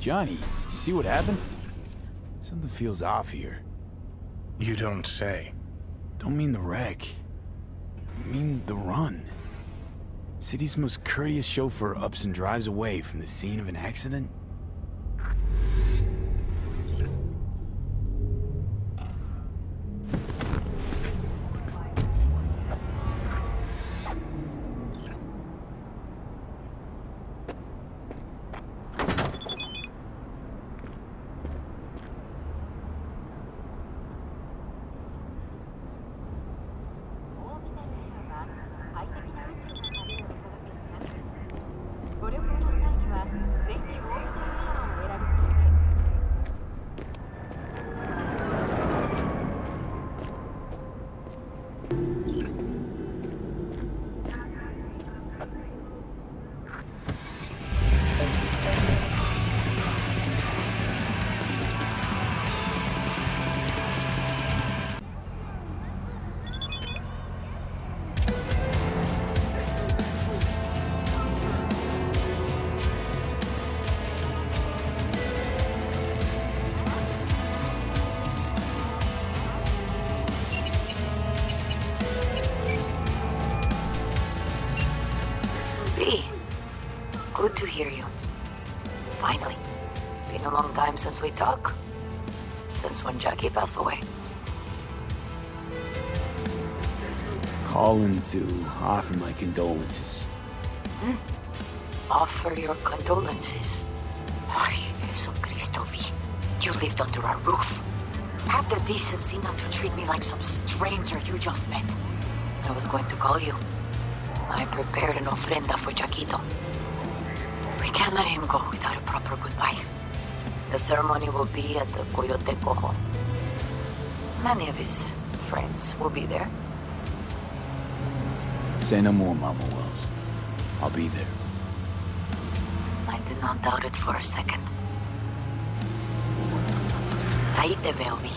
Johnny, you see what happened? Something feels off here. You don't say. Don't mean the wreck. I mean the run. City's most courteous chauffeur ups and drives away from the scene of an accident. Good to hear you. Finally. Been a long time since we talked. Since when Jackie passed away. Calling to offer my condolences. Offer your condolences. Ay, Jesucristo, V. You lived under our roof. Have the decency not to treat me like some stranger you just met. I was going to call you. I prepared an ofrenda for Jaquito. We can't let him go without a proper goodbye. The ceremony will be at the Coyote Cojo. Many of his friends will be there. Say no more, Mama Wells. I'll be there. I did not doubt it for a second. Ahí te veo, Vi.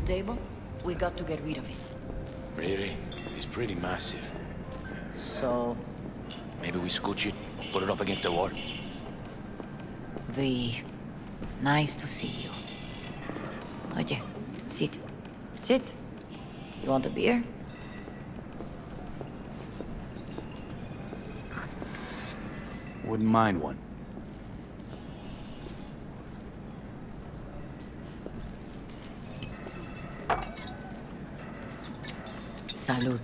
Table? We got to get rid of it. Really? It's pretty massive. So... Maybe we scooch it, put it up against the wall? V, nice to see you. Oye, sit. Sit. You want a beer? Wouldn't mind one. Salud.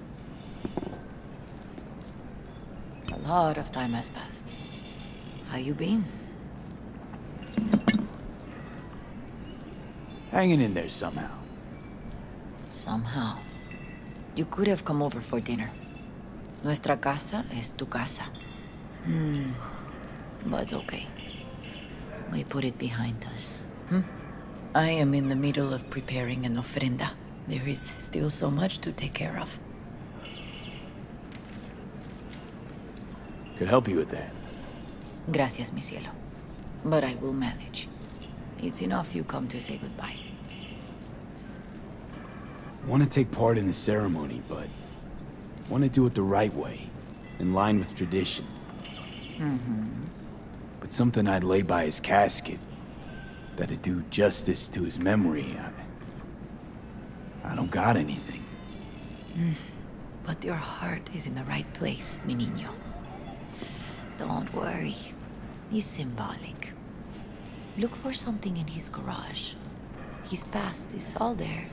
A lot of time has passed. How you been? Hanging in there somehow. Somehow. You could have come over for dinner. Nuestra casa es tu casa. But okay. We put it behind us. I am in the middle of preparing an ofrenda. There is still so much to take care of. Could help you with that. Gracias, mi cielo. But I will manage. It's enough you come to say goodbye. Want to take part in the ceremony, but want to do it the right way, in line with tradition. But something I'd lay by his casket, that'd do justice to his memory, I don't got anything. But your heart is in the right place, mi niño. Don't worry. He's symbolic. Look for something in his garage. His past is all there.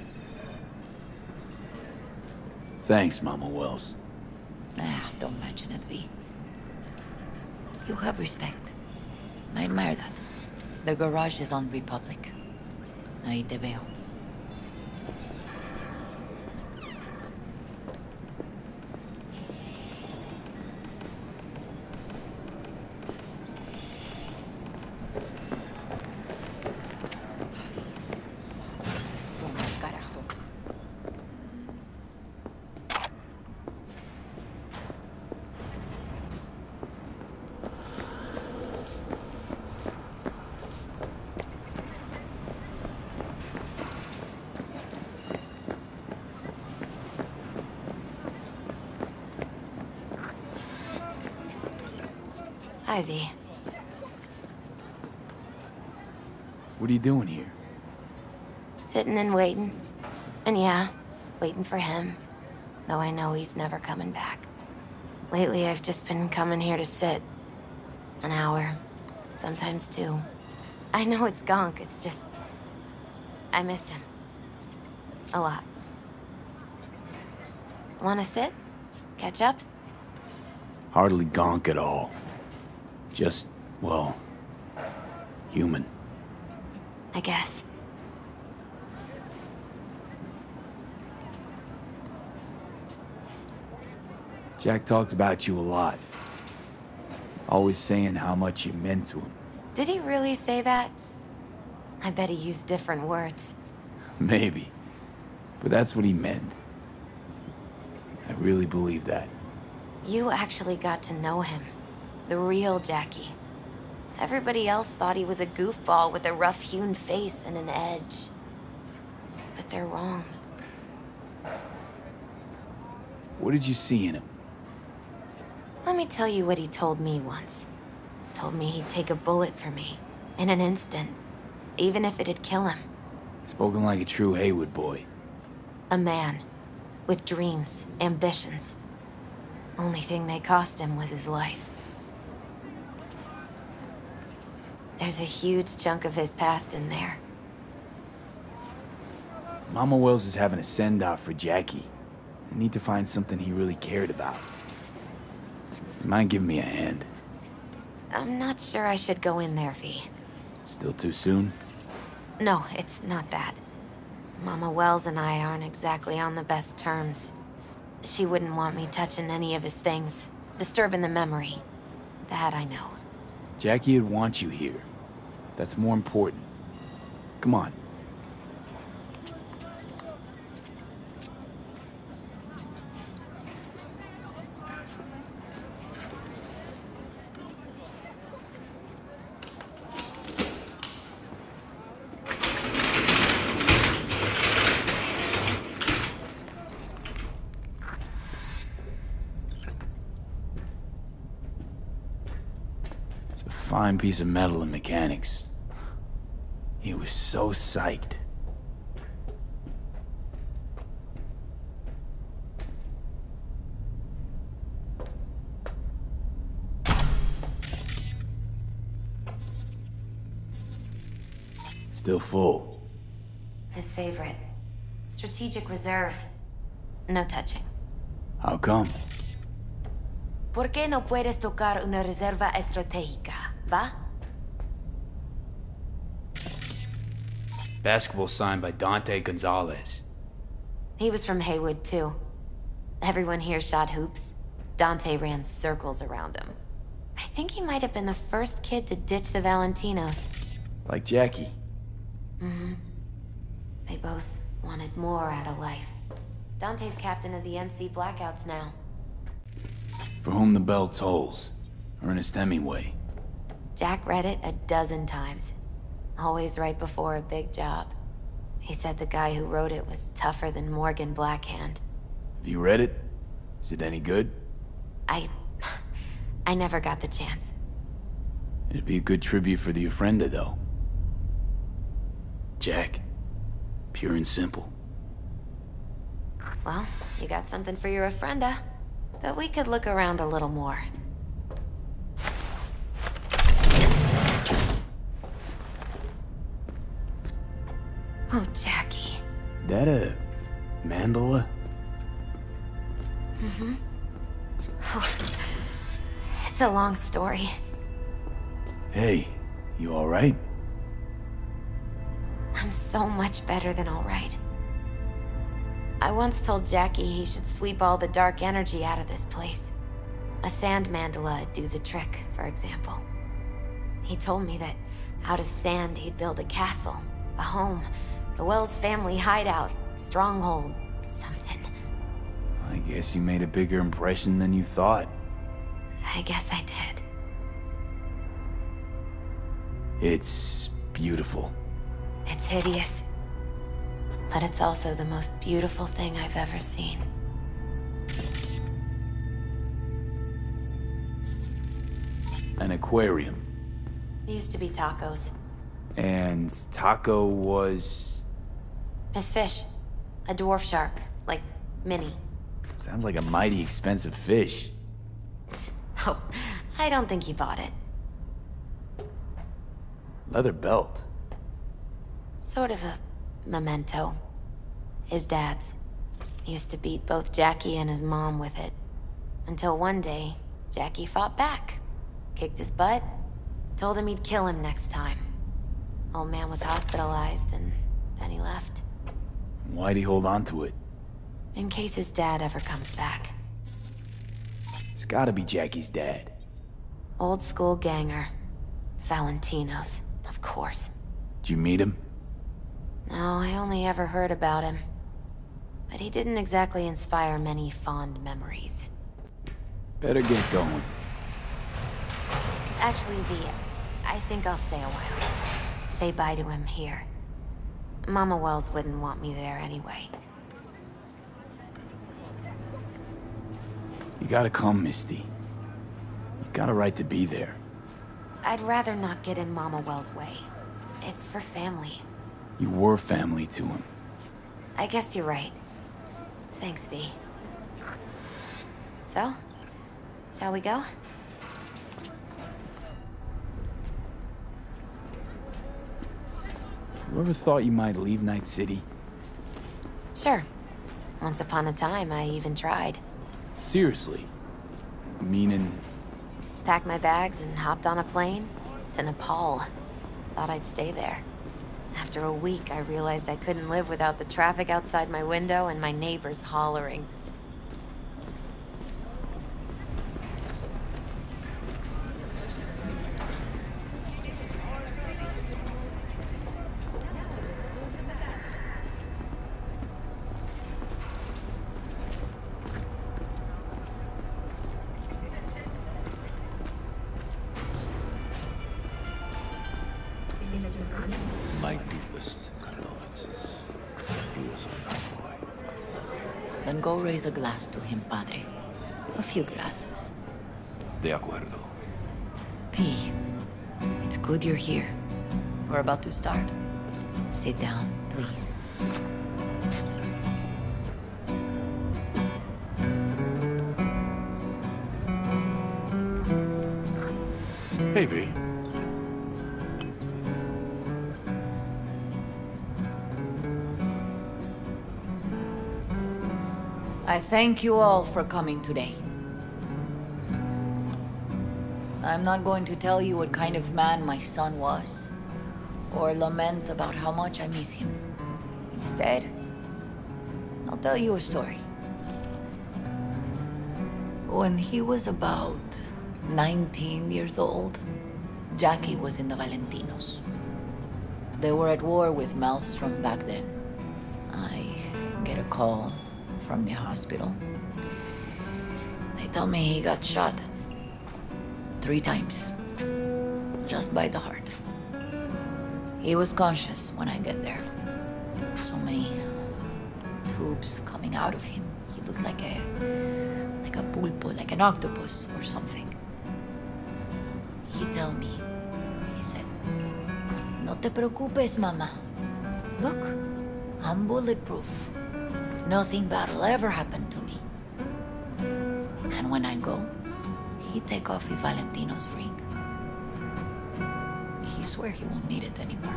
Thanks, Mama Wells. Don't mention it, V. You have respect. I admire that. The garage is on Republic. Ahí te veo. Carajo. Ivy. What are you doing here? Sitting and waiting. And yeah, waiting for him. Though I know he's never coming back. Lately, I've just been coming here to sit. An hour. Sometimes two. I know it's gunk, it's just... I miss him. A lot. Wanna sit? Catch up? Hardly gonk at all. Just, well, human. I guess. Jack talked about you a lot. Always saying how much you meant to him. Did he really say that? I bet he used different words. Maybe. But that's what he meant. I really believe that. You actually got to know him. The real Jackie. Everybody else thought he was a goofball with a rough-hewn face and an edge. But they're wrong. What did you see in him? Let me tell you what he told me once. Told me he'd take a bullet for me. In an instant. Even if it'd kill him. Spoken like a true Haywood boy. A man. With dreams, ambitions. Only thing they cost him was his life. There's a huge chunk of his past in there. Mama Wells is having a send-off for Jackie. I need to find something he really cared about. You mind giving me a hand? I'm not sure I should go in there, V. Still too soon? No, it's not that. Mama Wells and I aren't exactly on the best terms. She wouldn't want me touching any of his things, disturbing the memory. That I know. Jackie would want you here. That's more important. Come on. Fine piece of metal and mechanics. He was so psyched. Still full. His favorite. Strategic reserve. No touching. How come? ¿Por qué no puedes tocar una reserva estratégica, va? Basketball signed by Dante Gonzalez. He was from Haywood, too. Everyone here shot hoops. Dante ran circles around him. I think he might have been the first kid to ditch the Valentinos. Like Jackie. Mm-hmm. They both wanted more out of life. Dante's captain of the NC Blackouts now. For whom the bell tolls. Ernest Hemingway. Jack read it a dozen times. Always right before a big job. He said the guy who wrote it was tougher than Morgan Blackhand. Have you read it? Is it any good? I never got the chance. It'd be a good tribute for the Ofrenda, though. Jack. Pure and simple. Well, you got something for your Ofrenda. But we could look around a little more. Oh, Jackie. That a mandala? Mm-hmm. Oh, it's a long story. Hey, you alright? I'm so much better than alright. I once told Jackie he should sweep all the dark energy out of this place. A sand mandala would do the trick, for example. He told me that out of sand he'd build a castle, a home, the Wells family hideout, stronghold, something. I guess you made a bigger impression than you thought. I guess I did. It's beautiful. It's hideous. But it's also the most beautiful thing I've ever seen. An aquarium. It used to be Taco's. And Taco was... His fish. A dwarf shark. Like, Minnie. Sounds like a mighty expensive fish. Oh, I don't think he bought it. Leather belt. Sort of a memento. His dad's. He used to beat both Jackie and his mom with it. Until one day, Jackie fought back. Kicked his butt. Told him he'd kill him next time. Old man was hospitalized, and then he left. Why'd he hold on to it? In case his dad ever comes back. It's gotta be Jackie's dad. Old school ganger. Valentino's, of course. Did you meet him? No, I only ever heard about him. But he didn't exactly inspire many fond memories. Better get going. Actually, V, I think I'll stay a while. Say bye to him here. Mama Wells wouldn't want me there anyway. You gotta come, Misty. You got a right to be there. I'd rather not get in Mama Wells' way. It's for family. You were family to him. I guess you're right. Thanks, V. So, shall we go? You ever thought you might leave Night City? Sure. Once upon a time, I even tried. Seriously? Meaning... Packed my bags and hopped on a plane to Nepal. Thought I'd stay there. After a week, I realized I couldn't live without the traffic outside my window and my neighbors hollering. My deepest condolences. He was a fine boy. Then go raise a glass to him, Padre. A few glasses. De acuerdo. P, it's good you're here. We're about to start. Sit down, please. Hey, V. I thank you all for coming today. I'm not going to tell you what kind of man my son was, or lament about how much I miss him. Instead, I'll tell you a story. When he was about 19 years old, Jackie was in the Valentinos. They were at war with Maelstrom back then. I get a call from the hospital. They tell me he got shot 3 times, just by the heart. He was conscious when I get there. So many tubes coming out of him. He looked like a pulpo, like an octopus or something. He tell me, he said, "No te preocupes, mama. Look, I'm bulletproof. Nothing bad will ever happen to me." And when I go, he take off his Valentino's ring. He swear he won't need it anymore.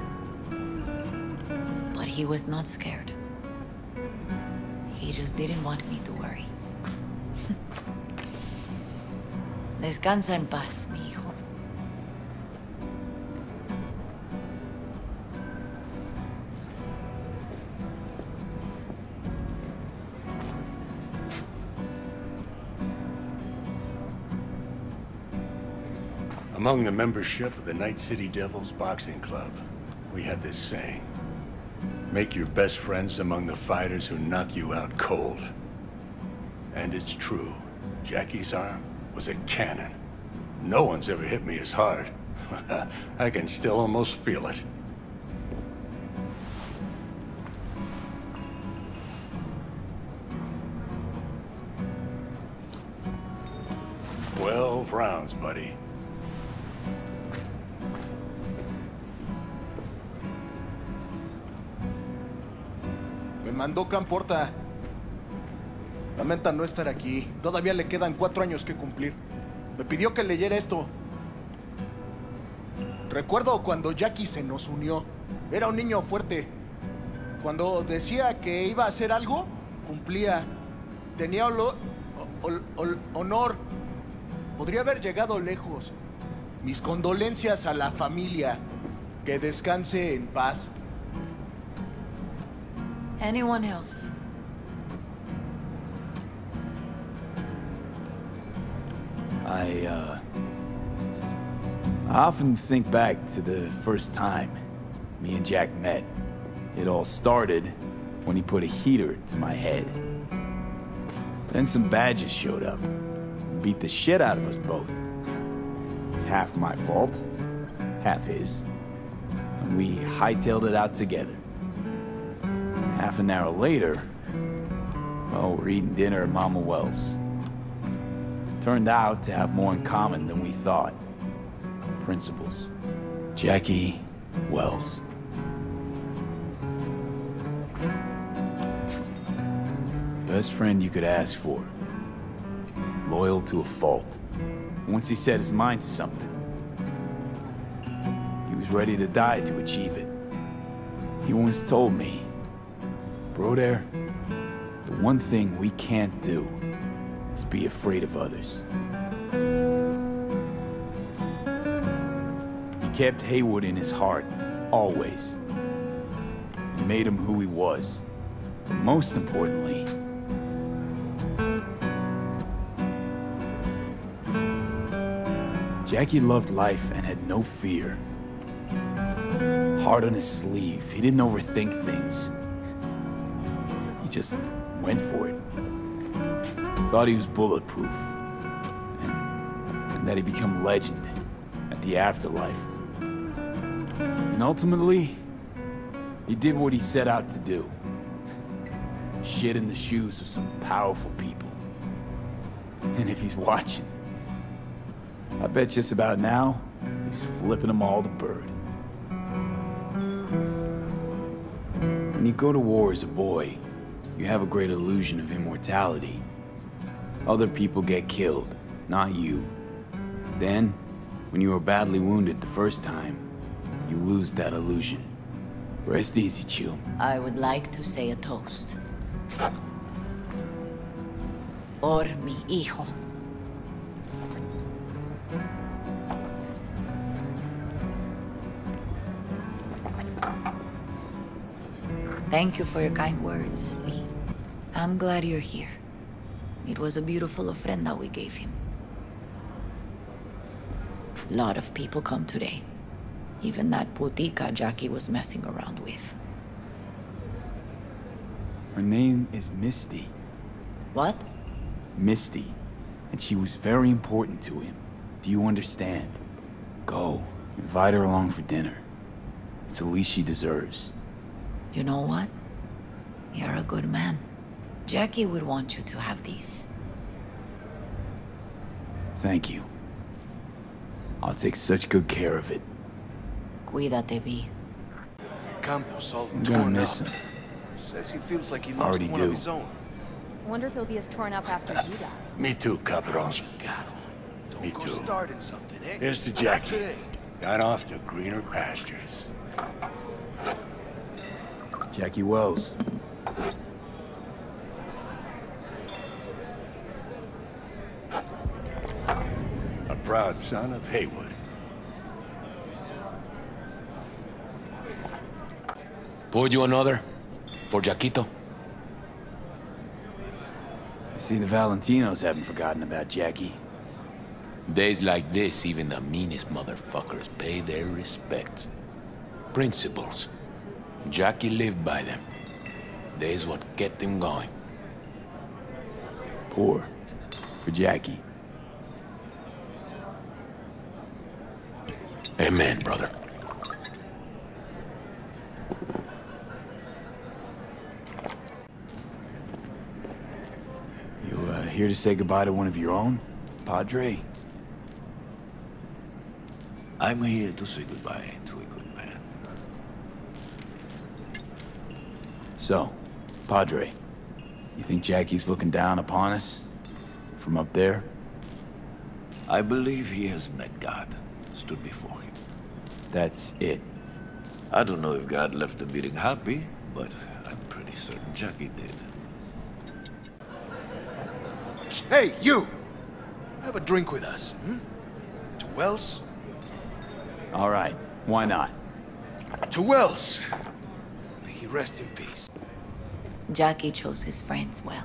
But he was not scared. He just didn't want me to worry. Descansa en paz, mi hijo. Among the membership of the Night City Devils Boxing Club, we had this saying. Make your best friends among the fighters who knock you out cold. And it's true. Jackie's arm was a cannon. No one's ever hit me as hard. I can still almost feel it. 12 rounds, buddy. Me mandó Camporta. Lamenta no estar aquí. Todavía le quedan 4 años que cumplir. Me pidió que leyera esto. Recuerdo cuando Jackie se nos unió. Era un niño fuerte. Cuando decía que iba a hacer algo, cumplía. Tenía honor. Podría haber llegado lejos. Mis condolencias a la familia. Que descanse en paz. Anyone else? I often think back to the first time me and Jack met. It all started when he put a heater to my head. Then some badges showed up, beat the shit out of us both. It's half my fault, half his, and we hightailed it out together. Half an hour later, well, we're eating dinner at Mama Wells. Turned out to have more in common than we thought. Principles. Jackie Wells. Best friend you could ask for. Loyal to a fault. Once he set his mind to something, he was ready to die to achieve it. He once told me, Broder, the one thing we can't do is be afraid of others. He kept Haywood in his heart, always. He made him who he was. But most importantly, Jackie loved life and had no fear. Heart on his sleeve, he didn't overthink things. He just went for it. Thought he was bulletproof. And that he'd become legend at the afterlife. And ultimately, he did what he set out to do. Shit in the shoes of some powerful people. And if he's watching, I bet just about now, he's flipping them all the bird. When you go to war as a boy, you have a great illusion of immortality. Other people get killed, not you. Then, when you are badly wounded the first time, you lose that illusion. Rest easy, Chew. I would like to say a toast. Por mi hijo. Thank you for your kind words, Lee. I'm glad you're here. It was a beautiful ofrenda we gave him. A lot of people come today. Even that putica Jackie was messing around with. Her name is Misty. What? Misty. And she was very important to him. Do you understand? Go. Invite her along for dinner. It's the least she deserves. You know what? You're a good man. Jackie would want you to have these. Thank you. I'll take such good care of it. Cuídate, V. Campos all I'm gonna torn miss up. him. Says he feels like he lost Already one do. of his own. Wonder if he'll be as torn up after you die. Me too, Cabron. Don't Me go too. starting something, eh? Here's to Not Jackie. today. Gone off to greener pastures. Jackie Wells. A proud son of Haywood. Pour you another? For Jaquito? I see the Valentinos haven't forgotten about Jackie. Days like this, even the meanest motherfuckers pay their respects. Principles. Jackie lived by them. They's what kept him going. Poor. For Jackie. Amen, brother. You, here to say goodbye to one of your own, Padre? I'm here to say goodbye to a good man. So, Padre, you think Jackie's looking down upon us? From up there? I believe he has met God, stood before him. That's it. I don't know if God left the meeting happy, but I'm pretty certain Jackie did. Hey, you! Have a drink with us, To Wells? All right, why not? To Wells! May he rest in peace. Jackie chose his friends well.